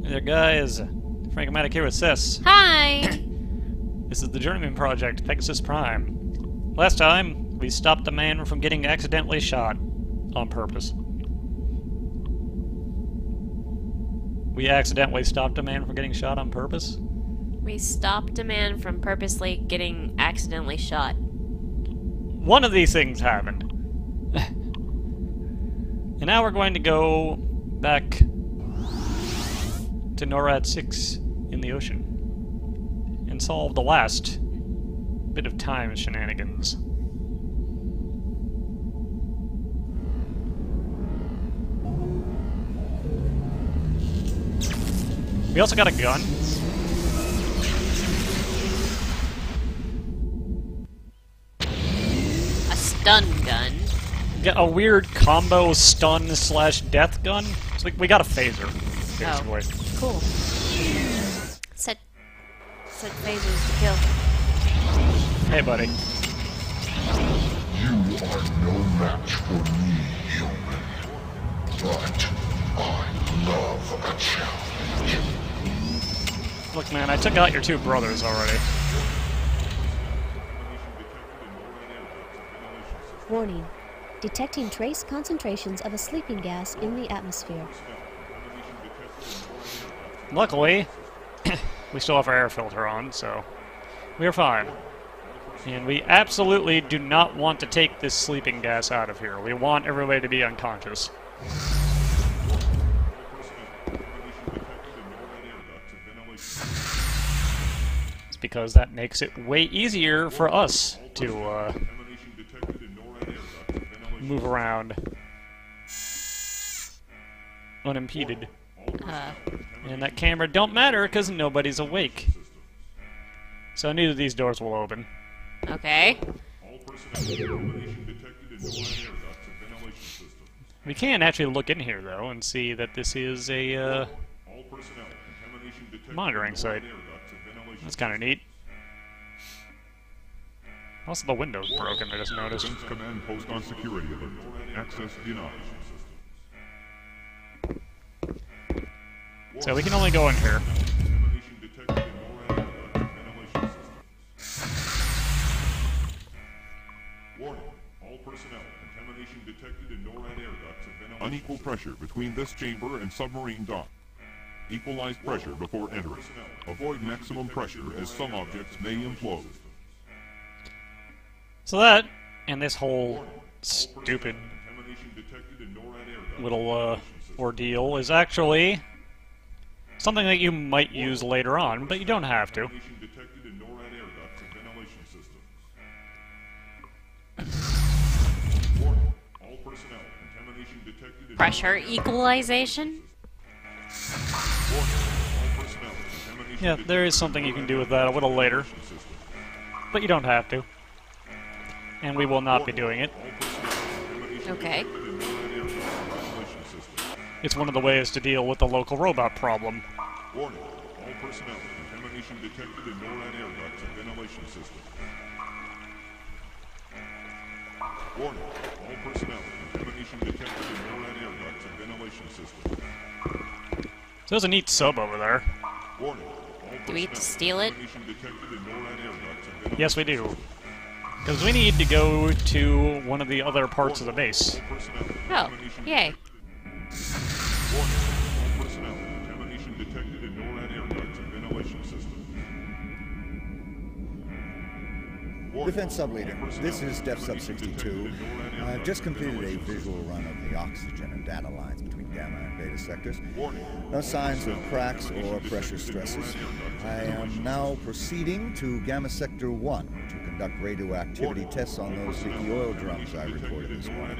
Hey there, guys. Frankomatic here with Sis. Hi! This is the Journeyman project, Pegasus Prime. Last time, we stopped a man from getting accidentally shot. On purpose. We accidentally stopped a man from getting shot on purpose? We stopped a man from purposely getting accidentally shot. One of these things happened. And now we're going to go back to NORAD 6 in the ocean and solve the last bit of time shenanigans. We also got a gun. A stun gun. Got a weird combo stun/death gun. So we got a phaser, basically. Oh, cool. Set phasers to kill. Hey, buddy. You are no match for me, human. But I love a challenge. Look, man, I took out your two brothers already. Warning. Detecting trace concentrations of a sleeping gas in the atmosphere. Luckily, we still have our air filter on, so we're fine. And we absolutely do not want to take this sleeping gas out of here. We want everybody to be unconscious. It's because that makes it way easier for us to move around unimpeded. And that camera don't matter because nobody's awake. So neither of these doors will open. Okay. We can actually look in here though and see that this is a monitoring site. That's kind of neat. Also, the window's broken, I just noticed. Defense Command Post on security alert. Access denied. So we can only go in here. Warning. All personnel. Contamination detected in NORAD air ducts and ventilation. Unequal pressure between this chamber and submarine dock. Equalize pressure before entering. Avoid maximum pressure as some objects may implode. So that, and this whole stupid little ordeal is actually something that you might use later on, but you don't have to. Pressure equalization? Yeah, there is something you can do with that a little later, but you don't have to. And we will not be doing it. Okay. It's one of the ways to deal with the local robot problem. Warning. All personnel. Contamination detected in NORAD air ducts and ventilation system. Warning. All personnel. Contamination detected in NORAD air ducts and ventilation system. So there's a neat sub over there. Warning. Do we have to steal it? Yes, we do. Because we need to go to one of the other parts of the base. Oh, yay. Defense Sub-Leader, this is Def Sub 62. I've just completed a visual run of the oxygen and data lines between Gamma and Beta sectors. No signs of cracks or pressure stresses. I am now proceeding to Gamma Sector 1 to conduct radioactivity tests on those leaky oil drums I reported this morning.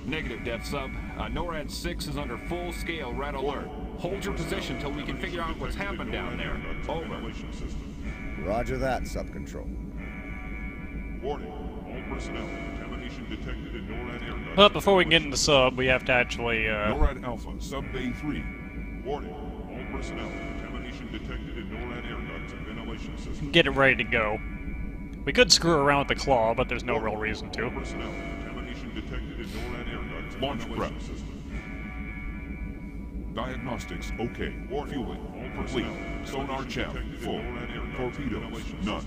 Negative, Def Sub. NORAD 6 is under full-scale red alert. Hold your position till we can figure out what's happened down there. Over. Roger that, Sub-Control. Warning. All personnel. Contamination detected in NORAD air ducts. But before we get into sub, we have to actually, NORAD Alpha, Sub-Bay 3. Warning. All personnel. Contamination detected in NORAD air ducts and ventilation system. get it ready to go. We could screw around with the claw, but there's no real reason to. Personnel. Contamination detected in NORAD air ducts. Launch prep. Diagnostics okay. Fueling complete. Sonar chaff full. Torpedoes none.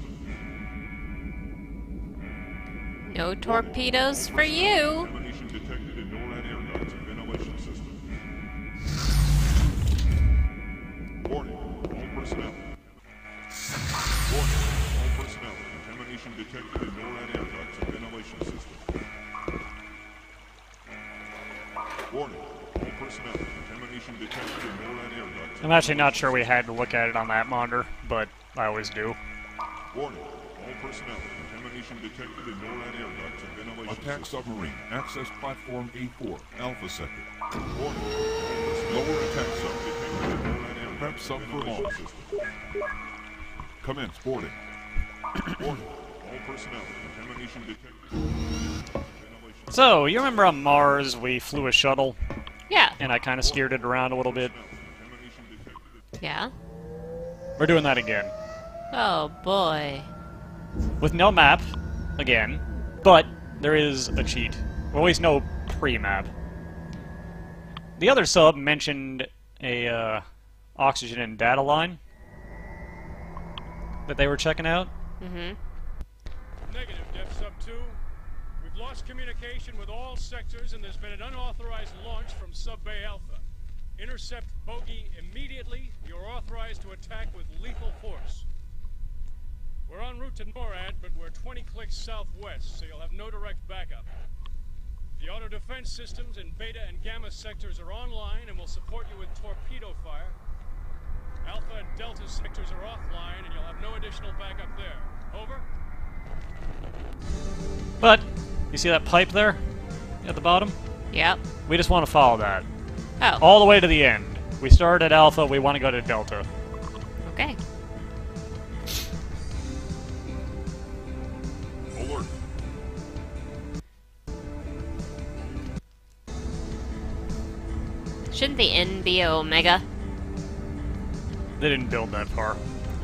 No torpedoes for you. Contamination detected in NORAD air ducts and ventilation system. Warning, all personnel. Warning, all personnel. Contamination detected in NORAD air ducts and ventilation system. Warning, all personnel. Contamination detected in NORAD air ducts. I'm actually not sure we had to look at it on that monitor, but I always do. Warning, all personnel. Contamination detected in NORAD air ducts and ventilation. Attack submarine. Access platform A4. Alpha sector. Warning, all personnel. Lower attack sub detected in NORAD air. Prep sub for launch. Commence boarding. Warning, all personnel. Contamination detected. Ventilation. So, you remember on Mars we flew a shuttle, Yeah. and I kind of steered it around a little bit? Contamination detected. Yeah. We're doing that again. Oh boy. With no map, again, but there is a cheat. Well, at least no pre-map. The other sub mentioned a oxygen and data line that they were checking out. Mm-hmm. Negative, Def Sub 2. We've lost communication with all sectors, and there's been an unauthorized launch from Sub Bay Alpha. Intercept bogey immediately. You're authorized to attack with lethal force. We're en route to NORAD, but we're 20 clicks southwest, so you'll have no direct backup. The auto-defense systems in Beta and Gamma sectors are online and will support you with torpedo fire. Alpha and Delta sectors are offline, and you'll have no additional backup there. Over? But, you see that pipe there? At the bottom? Yep. We just want to follow that. Oh. All the way to the end. We started at Alpha, we want to go to Delta. Okay. Alert. Shouldn't the N be Omega? They didn't build that far.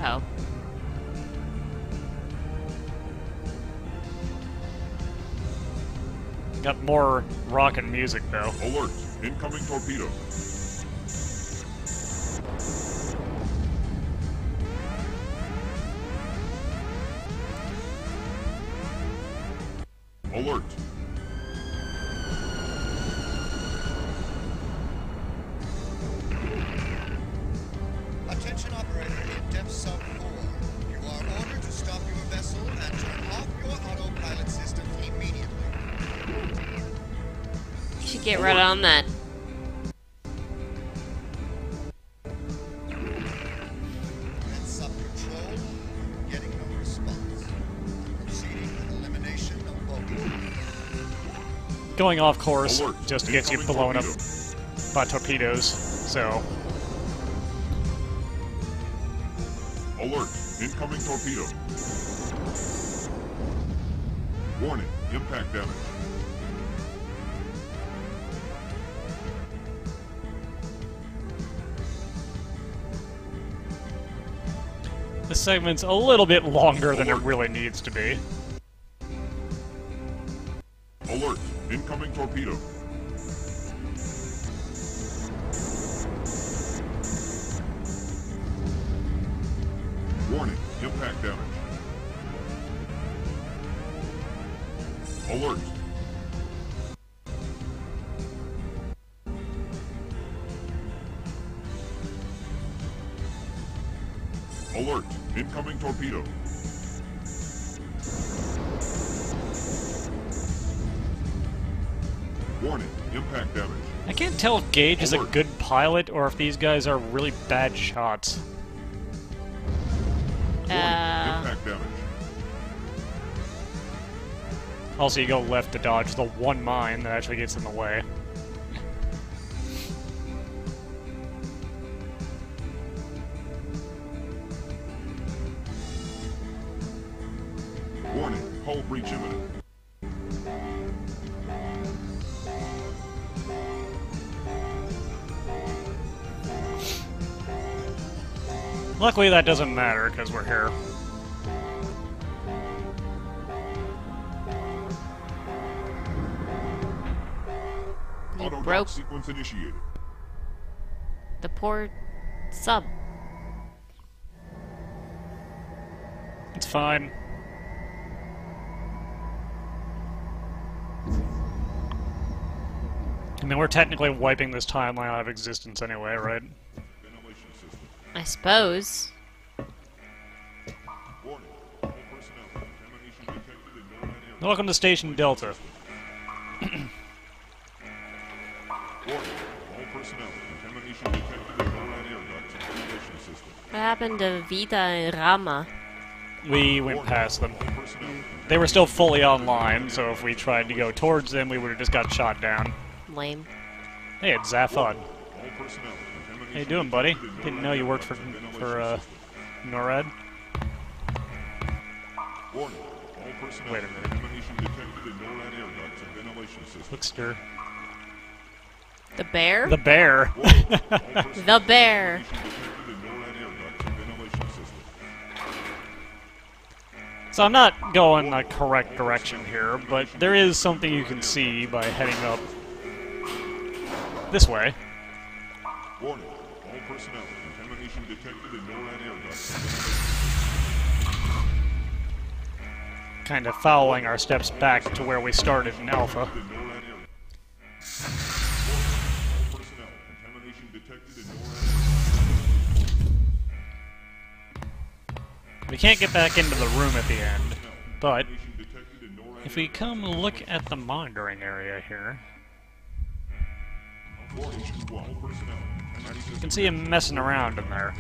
Oh. Got more rockin' music, though. Alert. Incoming torpedo. Alert. Attention operator in Depth Sub 4. You are ordered to stop your vessel and turn off your autopilot system immediately. You should get right on that. Depth Sub Control, getting no response. Proceeding with elimination of bogey. Going off course Alert. just gets you Incoming blown up torpedo. by torpedoes, so... Alert. Incoming torpedo. Warning. Impact damage. This segment's a little bit longer than it really needs to be. Alert. Incoming torpedo. Warning. Impact damage. Alert. Alert. Incoming torpedo. Warning. Impact damage. I can't tell if Gage is a Alert. good pilot or if these guys are really bad shots. Warning. Impact damage. Also, you go left to dodge the one mine that actually gets in the way. Warning. Hull breach imminent. Luckily, that doesn't matter because we're here. You Auto broke. dock sequence initiated. The poor sub. It's fine. I mean, we're technically wiping this timeline out of existence anyway, right? I suppose. Welcome to Station Delta. What happened to Vita and Rama? We went past them. They were still fully online, so if we tried to go towards them, we would have just got shot down. Lame. Hey, it's Zaphod. How you doing, buddy? Didn't know you worked for NORAD. Wait a minute. Quickster. The bear? The bear. The bear. So I'm not going the correct direction here, but there is something you can see by heading up this way. Warning, all personnel, contamination detected in NORAD air ducts. Kind of following our steps back to where we started in Alpha. All personnel, contamination detected in NORAD. We can't get back into the room at the end, but if we come look at the monitoring area here, you can see him messing around in there.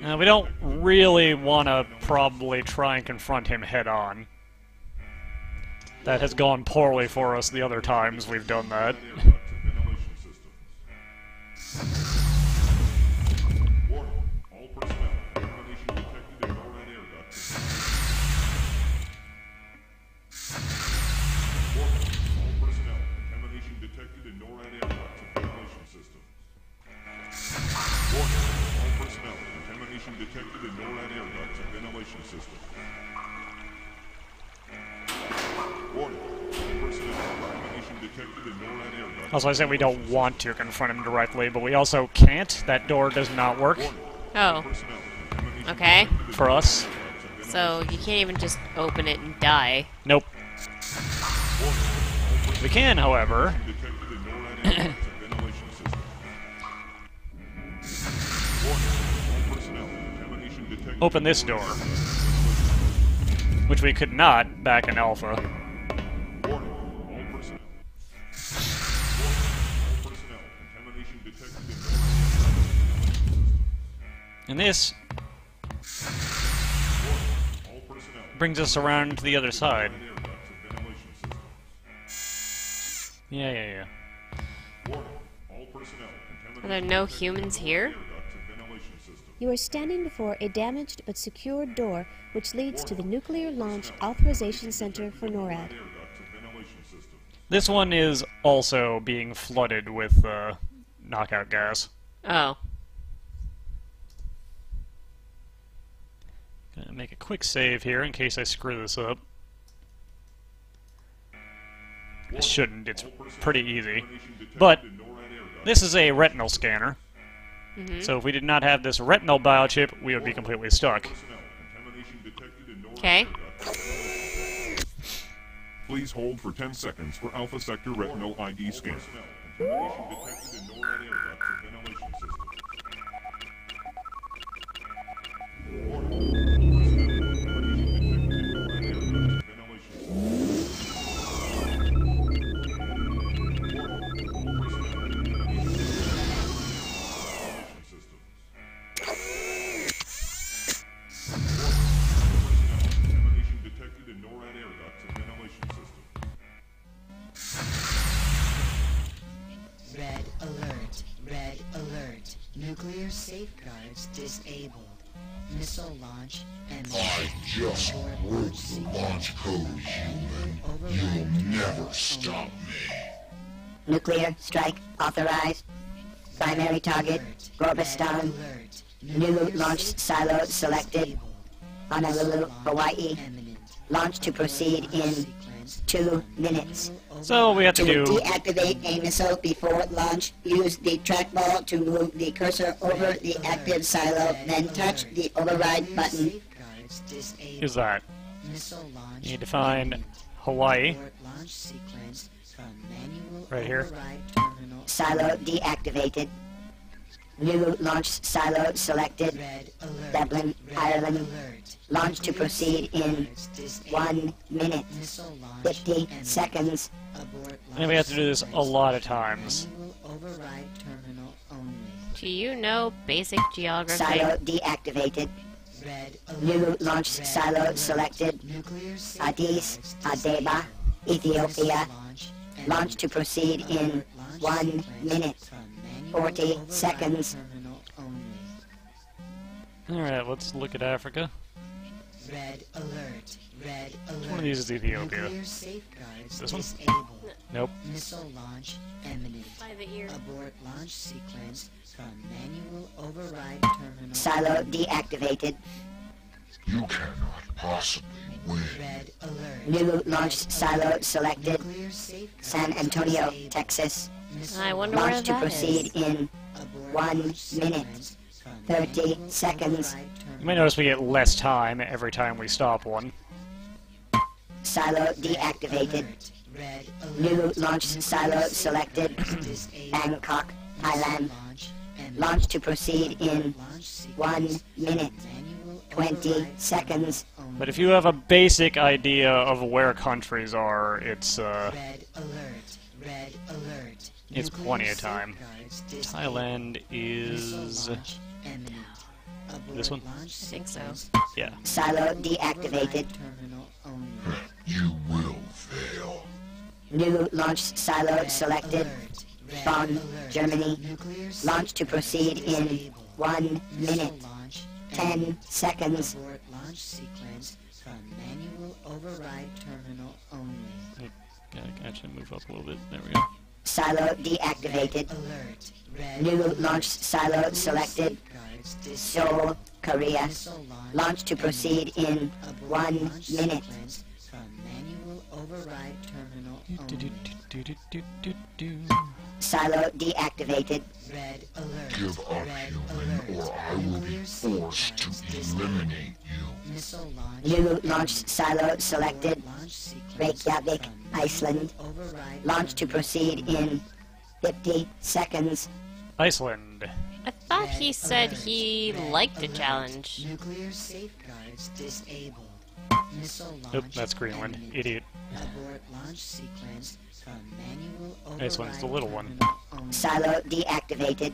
Now, we don't really want to probably try and confront him head-on. That has gone poorly for us the other times we've done that. Also, I said we don't want to confront him directly, but we also can't. That door does not work. Oh. Okay. For us. So you can't even just open it and die. Nope. We can, however, open this door, which we could not back in Alpha. And this brings us around to the other side. Yeah. Are there no humans here? You are standing before a damaged but secured door which leads to the Nuclear Launch Authorization Center for NORAD. This one is also being flooded with knockout gas. Oh. Gonna make a quick save here in case I screw this up. I shouldn't, it's pretty easy. But this is a retinal scanner. So if we did not have this retinal biochip, we would be completely stuck. Okay. Please hold for 10 seconds for Alpha Sector Retinal ID scan. Red alert. Nuclear safeguards disabled. Missile launch and I just broke the launch code, human. You'll never stop me. Nuclear strike authorized. Primary target, Gorbistan. New launch silo selected. Honolulu, Hawaii. Launch to proceed in 2 minutes. So we have to do... deactivate a missile before launch, use the trackball to move the cursor over the active silo, then touch the override button. Use that. You need to find Hawaii. Right here. Silo deactivated. New launch silo selected. Dublin, Ireland. Launch to proceed in 1 minute. 50 seconds. And we have to do this a lot of times. Do you know basic geography? Silo deactivated. New launch silo selected. Addis Ababa, Ethiopia. Launch to proceed in 1 minute. 40 seconds. Alright, let's look at Africa. Red alert. Red alert. One of these is Ethiopia. Nuclear safeguards This one? disabled. Nope. Missile launch imminent. By the ear. Abort launch sequence from manual override terminal. Silo deactivated. You cannot possibly win. Red alert. New launch silo selected. Nuclear safeguards San Antonio, disabled. Texas. Missile I wonder where Launch to that proceed is. in abort 1 launch minute. sequence from 30 manual seconds. override terminal. You might notice we get less time every time we stop one. Silo deactivated. Red alert. New launch silo selected. Bangkok, Thailand. Launch to proceed in 1 minute. 20 seconds. But if you have a basic idea of where countries are, it's Red alert. Red alert. it's plenty of time. Safeguards disabled. Thailand is... Launch imminent. Abort This one? launch think so. sequence. yeah. Silo deactivated. Terminal only. You will fail. New launch silo selected. Alert. Red Bonn, alert. Germany. Nuclear Launch to proceed in disabled. 1 Missile minute. launch 10 imminent. seconds. Abort launch sequence from manual override terminal only. Gotta actually move up a little bit. There we go. Silo deactivated. Alert. Red New alert. launch silo selected. Safeguards disabled. Seoul, Korea. Missile Launch to proceed in Abort 1 launch minute. sequence from manual override terminal only. Silo deactivated. Red alert. Give up, Red human, alert. or I will be Nuclear forced to safeguards disabled. eliminate you. Missile launch. New launch silo selected. Launch sequence Reykjavik, from Iceland. override Launch to proceed in 50 seconds. Iceland. I thought he said he liked the challenge. Nuclear safeguards disabled. Missile launch. Nope, that's Greenland. imminent. Idiot. Abort launch sequence from manual override This one's the little one. terminal only. Silo deactivated.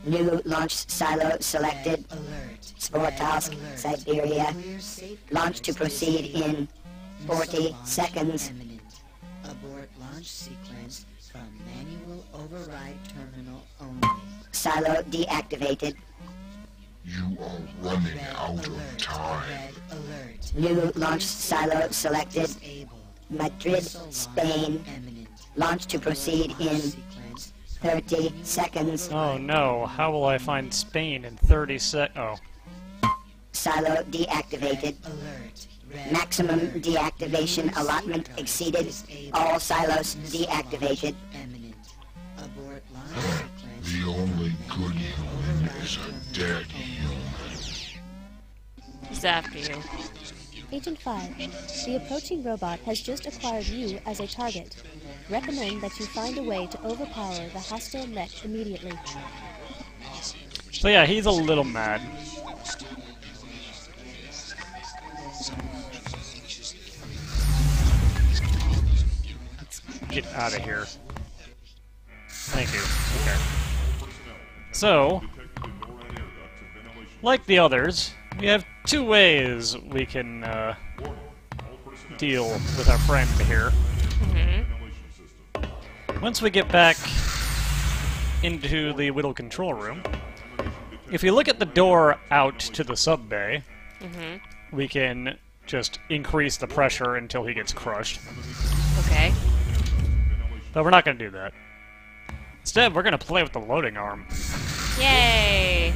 New launch silo selected. Alert. Svortovsk, Alert. Siberia. Nuclear safeguards Launch to proceed in 40 Missile launch seconds. imminent. Abort launch sequence from manual override terminal only. Silo deactivated. You are running Red out alert. of time. Red alert. New launch silo selected. Disabled. Madrid, Missile launch Spain. imminent. Launch to proceed Launch in sequence 30 seconds. Oh no, how will I find Spain in 30 Oh. Silo deactivated. alert. Red Maximum alert. deactivation allotment exceeded. All silos deactivated. Imminent. Abort launch sequence. The only good human is a dead human. He's after you. Agent 5, the approaching robot has just acquired you as a target. Recommend that you find a way to overpower the hostile mech immediately. So yeah, he's a little mad. Let's get out of here. Thank you. Okay. So, like the others, we have two ways we can deal with our friend here. Once we get back into the Whittle control room, if you look at the door out to the sub bay, we can just increase the pressure until he gets crushed. Okay. But we're not going to do that. Instead, we're going to play with the loading arm. Yay!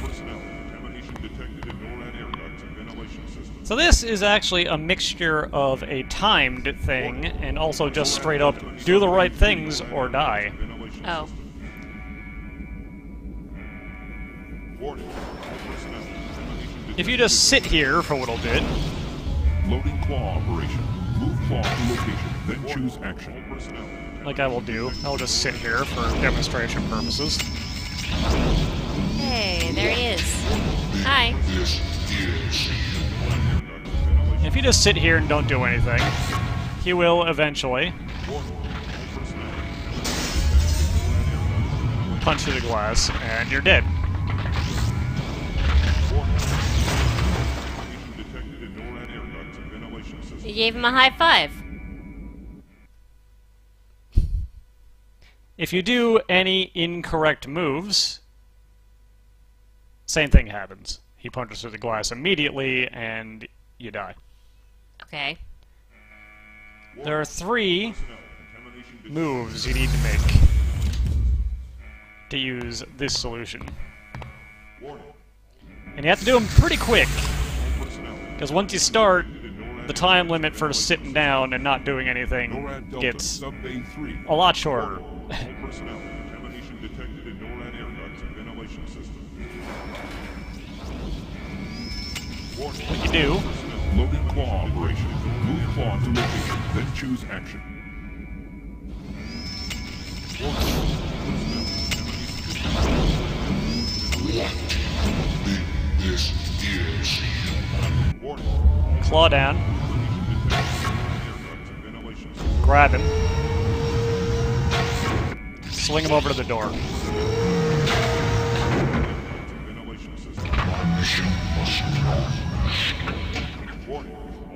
So this is actually a mixture of a timed thing and also just straight up do the right things or die. Oh. If you just sit here for a little bit... Loading claw operation. Move claw to location, then choose action. Like I will do. I'll just sit here for demonstration purposes. Hey, there he is. Hi. If you just sit here and don't do anything, he will eventually punch through the glass, and you're dead. You gave him a high five. If you do any incorrect moves, same thing happens. He punches through the glass immediately, and you die. Okay. There are 3 moves you need to make to use this solution. And you have to do them pretty quick, because once you start, the time limit for sitting down and not doing anything gets a lot shorter. What you do... Loading claw operation. Move claw to location, then choose action. Claw down. Grab him. Sling him over to the door.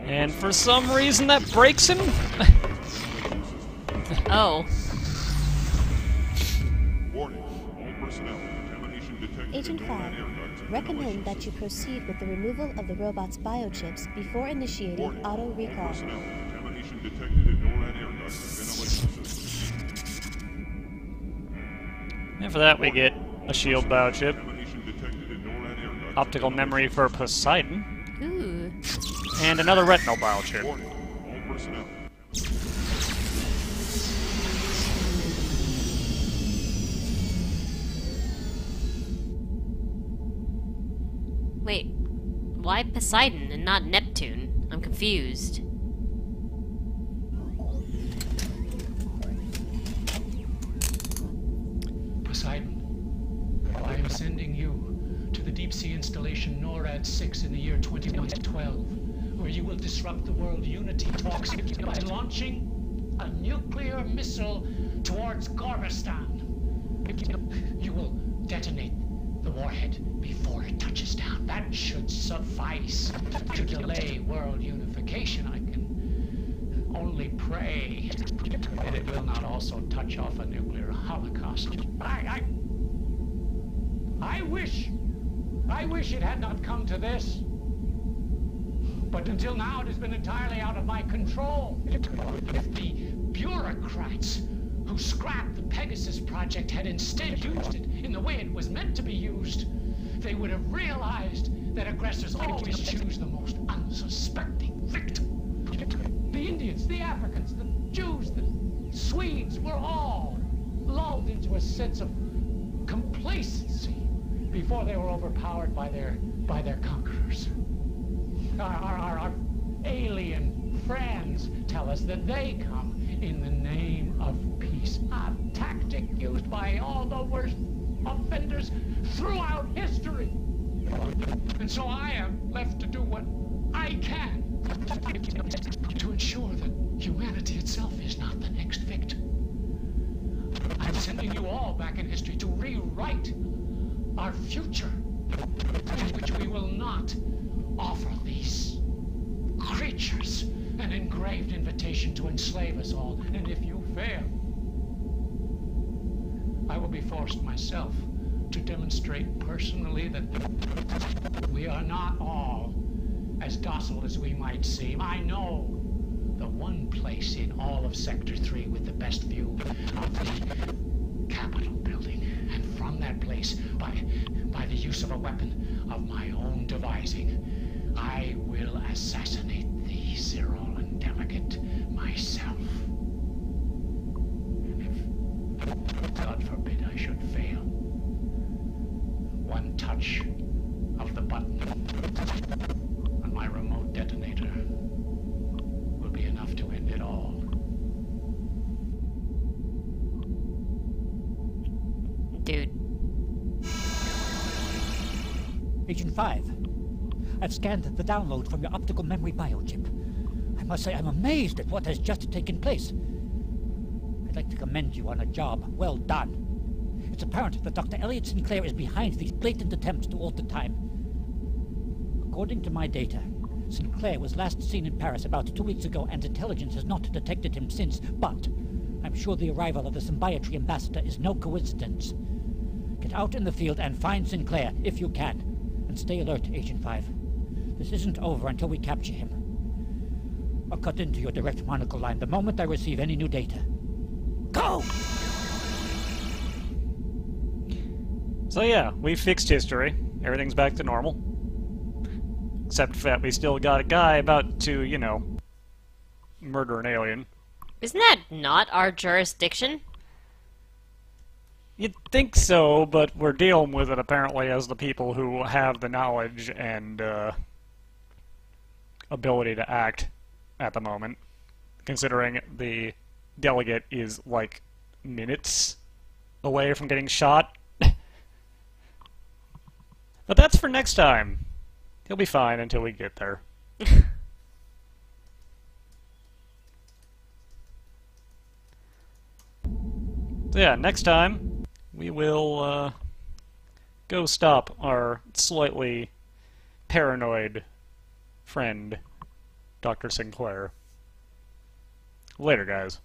And for some reason that breaks him? Oh. Agent 5, recommend that you proceed with the removal of the robot's biochips before initiating auto recall. And for that we get a shield biochip, optical memory for Poseidon, Ooh. and another retinal biochip. Wait, why Poseidon and not Neptune? I'm confused. Poseidon, I am sending you to the deep-sea installation NORAD 6 in the year 2012, where you will disrupt the world unity talks by launching a nuclear missile towards Gorbistan. You will detonate the warhead before it touches down. That should suffice to delay world unification. I can only pray that it will not also touch off a nuclear holocaust. I wish it had not come to this. But until now, it has been entirely out of my control. If the bureaucrats who scrapped the Pegasus project had instead used it in the way it was meant to be used, they would have realized that aggressors always choose the most unsuspecting victim. The Indians, the Africans, the Jews, the Swedes were all lulled into a sense of complacency before they were overpowered by their conquerors. Our alien friends tell us that they come in the name of peace, a tactic used by all the worst offenders throughout history. And so I am left to do what I can to ensure that humanity itself is not the next victim. I'm sending you all back in history to rewrite our future, in which we will not offer these creatures an engraved invitation to enslave us all. And if you fail, I will be forced myself to demonstrate personally that we are not all as docile as we might seem. I know the one place in all of Sector 3 with the best view of the Capitol building. And from that place, by the use of a weapon of my own devising, I will assassinate the Cyrolan delegate myself. And if, God forbid, I should fail, one touch of the button on my remote detonator will be enough to end it all. Dude. Agent 5, I've scanned the download from your optical memory biochip. I must say I'm amazed at what has just taken place. I'd like to commend you on a job well done. It's apparent that Dr. Elliot Sinclair is behind these blatant attempts to alter time. According to my data, Sinclair was last seen in Paris about 2 weeks ago, and intelligence has not detected him since, but I'm sure the arrival of the Symbiotree ambassador is no coincidence. Get out in the field and find Sinclair, if you can. And stay alert, Agent 5. This isn't over until we capture him. I'll cut into your direct monocle line the moment I receive any new data. Go! So yeah, we fixed history. Everything's back to normal. Except that we still got a guy about to, you know, murder an alien. Isn't that not our jurisdiction? You'd think so, but we're dealing with it apparently as the people who have the knowledge and ability to act at the moment, considering the delegate is like minutes away from getting shot. But that's for next time. He'll be fine until we get there. So yeah, next time we will go stop our slightly paranoid friend, Dr. Sinclair. Later, guys.